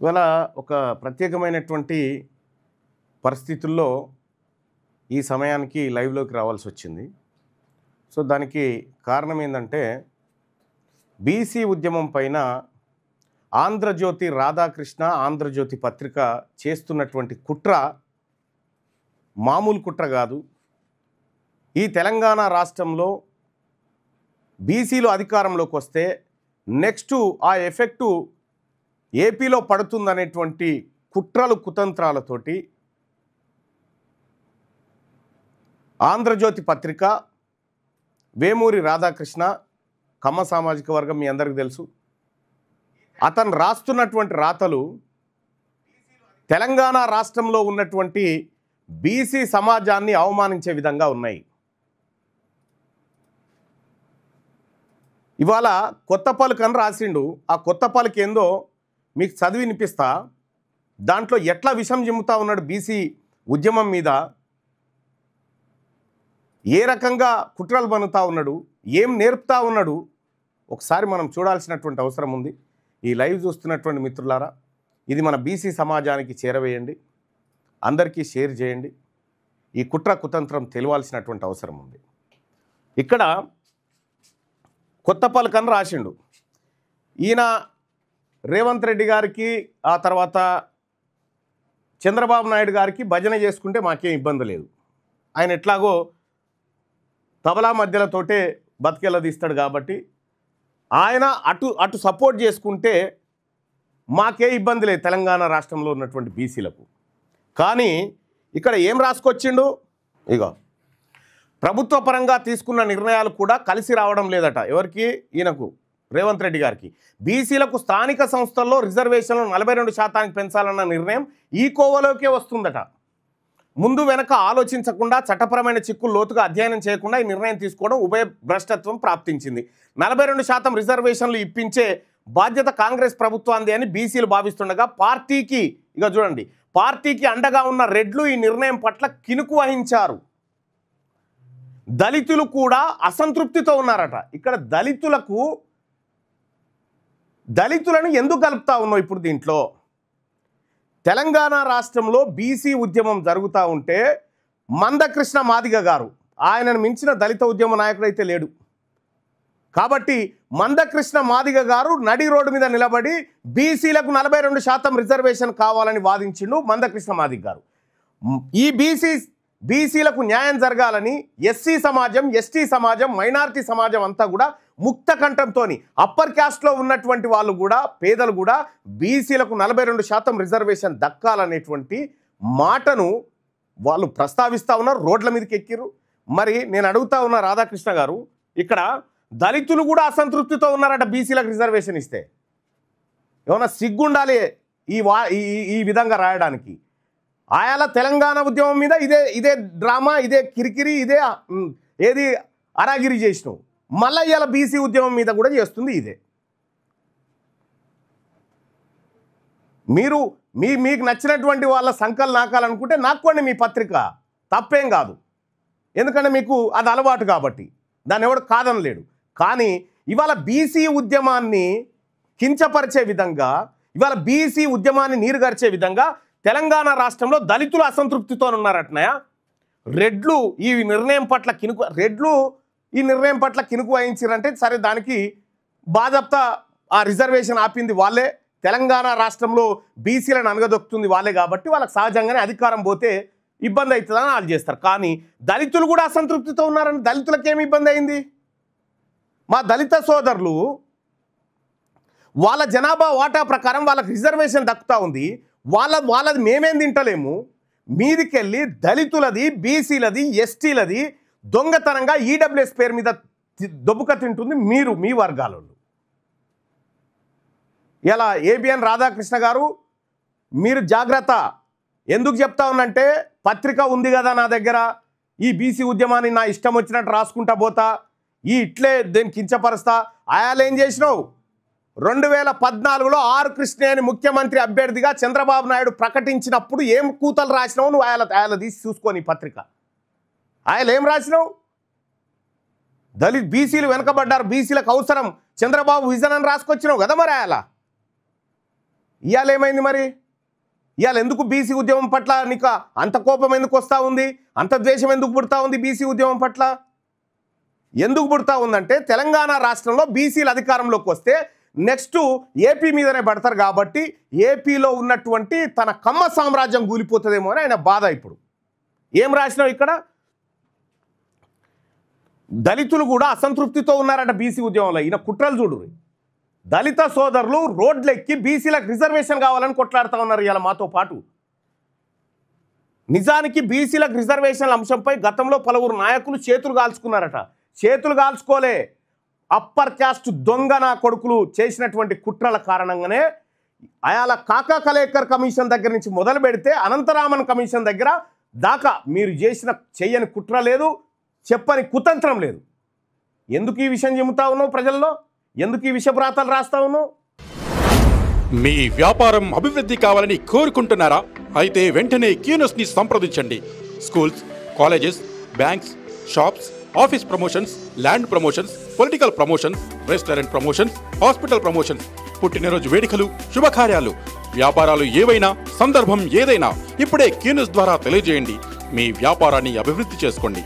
ఇవాళ ఒక ప్రత్యేకమైనటువంటి పరిస్థితుల్లో ఈ సమయానికి లైవ్లోకి రావాల్సి వచ్చింది. సో దానికి కారణం ఏంటంటే బీసీ ఉద్యమం పైన ఆంధ్రజ్యోతి రాధాకృష్ణ ఆంధ్రజ్యోతి పత్రిక చేస్తున్నటువంటి కుట్ర మామూలు కుట్ర కాదు. ఈ తెలంగాణ రాష్ట్రంలో బీసీలు అధికారంలోకి వస్తే నెక్స్ట్ ఆ ఎఫెక్టు ఏపీలో పడుతుందనేటువంటి కుట్రలు కుతంత్రాలతోటి ఆంధ్రజ్యోతి పత్రిక వేమూరి రాధాకృష్ణ కమ్మ సామాజిక వర్గం మీ అందరికీ తెలుసు. అతను రాస్తున్నటువంటి రాతలు తెలంగాణ రాష్ట్రంలో ఉన్నటువంటి బీసీ సమాజాన్ని అవమానించే విధంగా ఉన్నాయి. ఇవాళ కొత్త పలుకు అని రాసిండు. ఆ కొత్త పలుకు ఏందో మీకు చదివి వినిపిస్తా. దాంట్లో ఎట్లా విషం జిమ్ముతా ఉన్నాడు బీసీ ఉద్యమం మీద, ఏ రకంగా కుట్రలు పన్నుతా ఉన్నాడు, ఏం నేర్పుతా ఉన్నాడు, ఒకసారి మనం చూడాల్సినటువంటి అవసరం ఉంది. ఈ లైవ్ చూస్తున్నటువంటి మిత్రులారా, ఇది మన బీసీ సమాజానికి చేరవేయండి, అందరికీ షేర్ చేయండి. ఈ కుట్ర కుతంత్రం తెలియాల్సినటువంటి అవసరం ఉంది. ఇక్కడ కొత్త పలుకని రాసిండు. ఈయన రేవంత్ రెడ్డి గారికి ఆ తర్వాత చంద్రబాబు నాయుడు గారికి భజన చేసుకుంటే మాకేం ఇబ్బంది లేదు. ఆయన ఎట్లాగో తబలా మధ్యలతోటే బతికెళ్ళ తీస్తాడు కాబట్టి ఆయన అటు సపోర్ట్ చేసుకుంటే మాకే ఇబ్బంది లేదు తెలంగాణ రాష్ట్రంలో ఉన్నటువంటి బీసీలకు. కానీ ఇక్కడ ఏం రాసుకొచ్చిండు, ఇగో ప్రభుత్వ పరంగా తీసుకున్న నిర్ణయాలు కూడా కలిసి రావడం లేదట. ఎవరికి? ఈయనకు, రేవంత్ రెడ్డి గారికి. బీసీలకు స్థానిక సంస్థల్లో రిజర్వేషన్లు 42% పెంచాలన్న నిర్ణయం ఈ కోవలోకే వస్తుందట. ముందు వెనక ఆలోచించకుండా చట్టపరమైన చిక్కులు లోతుగా అధ్యయనం చేయకుండా ఈ నిర్ణయం తీసుకోవడం ఉభయ భ్రష్టత్వం ప్రాప్తించింది. 42% రిజర్వేషన్లు ఇప్పించే బాధ్యత కాంగ్రెస్ ప్రభుత్వాంది అని బీసీలు భావిస్తుండగా పార్టీకి, ఇక చూడండి, పార్టీకి అండగా ఉన్న రెడ్లు ఈ నిర్ణయం పట్ల కినుకు వహించారు. దళితులు కూడా అసంతృప్తితో ఉన్నారట. ఇక్కడ దళితులను ఎందుకు కలుపుతా ఉన్నావు ఇప్పుడు దీంట్లో? తెలంగాణ రాష్ట్రంలో బీసీ ఉద్యమం జరుగుతూ ఉంటే మందకృష్ణ మాదిగ గారు, ఆయనను మించిన దళిత ఉద్యమ నాయకుడు అయితే లేడు. కాబట్టి మందకృష్ణ మాదిగ గారు నడి రోడ్డు మీద నిలబడి బీసీలకు 42% రిజర్వేషన్ కావాలని వాదించిండు మందకృష్ణ మాదిగ గారు. ఈ బీసీలకు న్యాయం జరగాలని ఎస్సీ సమాజం, ఎస్టీ సమాజం, మైనారిటీ సమాజం అంతా కూడా ముక్త కంఠంతో, అప్పర్ క్యాస్ట్లో ఉన్నటువంటి వాళ్ళు కూడా, పేదలు కూడా బీసీలకు 42% రిజర్వేషన్ దక్కాలనేటువంటి మాటను వాళ్ళు ప్రస్తావిస్తూ ఉన్నారు, రోడ్ల మీదకి ఎక్కిరు. మరి నేను అడుగుతా ఉన్నా రాధాకృష్ణ గారు, ఇక్కడ దళితులు కూడా అసంతృప్తితో ఉన్నారట బీసీలకు రిజర్వేషన్ ఇస్తే. ఏమన్నా సిగ్గుండాలి ఈ విధంగా రాయడానికి? ఆయాల తెలంగాణ ఉద్యమం మీద ఇదే డ్రామా, ఇదే కిరికిరి, ఇదే ఏది అరాగిరి చేసినావు. మళ్ళీ ఇవాళ బీసీ ఉద్యమం మీద కూడా చేస్తుంది ఇదే. మీకు నచ్చినటువంటి వాళ్ళ సంకలు నాకాలనుకుంటే నాకోండి మీ పత్రిక, తప్పేం కాదు. ఎందుకంటే మీకు అది అలవాటు కాబట్టి దాన్ని ఎవడు కాదనలేడు. కానీ ఇవాళ బీసీ ఉద్యమాన్ని కించపరిచే విధంగా, ఇవాళ బీసీ ఉద్యమాన్ని నీరుగార్చే విధంగా తెలంగాణ రాష్ట్రంలో దళితులు అసంతృప్తితో ఉన్నారటనయా. రెడ్లు ఈ నిర్ణయం పట్ల కినుకు వహించారంటే సరే, దానికి బాధప్తా ఆ రిజర్వేషన్ ఆపింది వాళ్ళే, తెలంగాణ రాష్ట్రంలో బీసీలను అనగదొక్కుతుంది వాళ్ళే. కాబట్టి వాళ్ళకి సహజంగానే అధికారం పోతే ఇబ్బంది అవుతుందని వాళ్ళు చేస్తారు. కానీ దళితులు కూడా అసంతృప్తితో ఉన్నారని దళితులకు ఏమి ఇబ్బంది అయింది? మా దళిత సోదరులు వాళ్ళ జనాభా వాటా ప్రకారం వాళ్ళకి రిజర్వేషన్ దక్కుతూ ఉంది. వాళ్ళది మేమేం తింటలేము. మీదికెళ్ళి దళితులది, బీసీలది, ఎస్టీలది దొంగతనంగా ఈడబ్ల్యూఎస్ పేరు మీద దొబ్బుక తింటుంది మీ వర్గాలలో. ఇలా ఏబిఎన్ రాధాకృష్ణ గారు, మీరు జాగ్రత్త. ఎందుకు చెప్తా ఉన్నంటే, పత్రిక ఉంది కదా నా దగ్గర, ఈ బీసీ ఉద్యమాన్ని నా ఇష్టం వచ్చినట్టు రాసుకుంటా పోతా, ఇట్లే దేని కించపరుస్తా. ఆయాలు ఏం చేసినావు? 2014లో ఆర్ కృష్ణయ్యని ముఖ్యమంత్రి అభ్యర్థిగా చంద్రబాబు నాయుడు ప్రకటించినప్పుడు ఏం కూతలు రాసినావు నువ్వు? ఆయన తీసి చూసుకొని పత్రిక ఆయన ఏం రాసినావు? బీసీలు వెనకబడ్డారు, బీసీలకు అవసరం, చంద్రబాబు విజన్ అని రాసుకొచ్చినావు కదా. మరి ఇవాళ ఏమైంది మరి? ఇవాళ ఎందుకు బీసీ ఉద్యమం పట్ల నీకు అంత కోపం ఎందుకు వస్తూ ఉంది, అంత ద్వేషం ఎందుకు పుడతా ఉంది బీసీ ఉద్యమం పట్ల? ఎందుకు పుడతా ఉందంటే తెలంగాణ రాష్ట్రంలో బీసీలు అధికారంలోకి వస్తే నెక్స్ట్ ఏపీ మీదనే పడతారు కాబట్టి ఏపీలో ఉన్నటువంటి తన కమ్మ సామ్రాజ్యం కూలిపోతుందేమో అని ఆయన బాధ. ఇప్పుడు ఏం రాసినావు ఇక్కడ? దళితులు కూడా అసంతృప్తితో ఉన్నారట బీసీ ఉద్యమంలో. ఈయన కుట్రలు చూడు. దళిత సోదరులు రోడ్లెక్కి బీసీలకు రిజర్వేషన్ కావాలని కొట్లాడుతూ ఉన్నారు ఇలా మాతో పాటు. నిజానికి బీసీలకు రిజర్వేషన్ల అంశంపై గతంలో పలువురు నాయకులు చేతులు కాల్చుకున్నారట. చేతులు కాల్చుకోలే, అప్పర్ క్యాస్ట్ దొంగ నా కొడుకులు చేసినటువంటి కుట్రల కారణంగానే అయాల కాకా కలేకర్ కమిషన్ దగ్గర నుంచి మొదలు పెడితే అనంతరామన్ కమిషన్ దగ్గర దాకా మీరు చేసిన చెయ్యని కుట్ర లేదు, చెప్పని కుతంత్రం లేదు. ఎందుకు ఈ విషయం చెబుతా ఉన్నావు ప్రజల్లో? ఎందుకు ఈ విషప్రాతాలు రాస్తా ఉన్నావు? మీ వ్యాపారం అభివృద్ధి కావాలని కోరుకుంటున్నారా? అయితే వెంటనే క్యూనస్ ని సంప్రదించండి. Schools, colleges, banks, shops, office promotions, land promotions, political promotions, restaurant promotions, hospital promotions, పుట్టినరోజు వేడుకలు, శుభకార్యాలు, వ్యాపారాలు ఏవైనా, సందర్భం ఏదైనా ఇప్పుడే క్యూనస్ ద్వారా తెలియజేయండి. మీ వ్యాపారాన్ని అభివృద్ధి చేసుకోండి.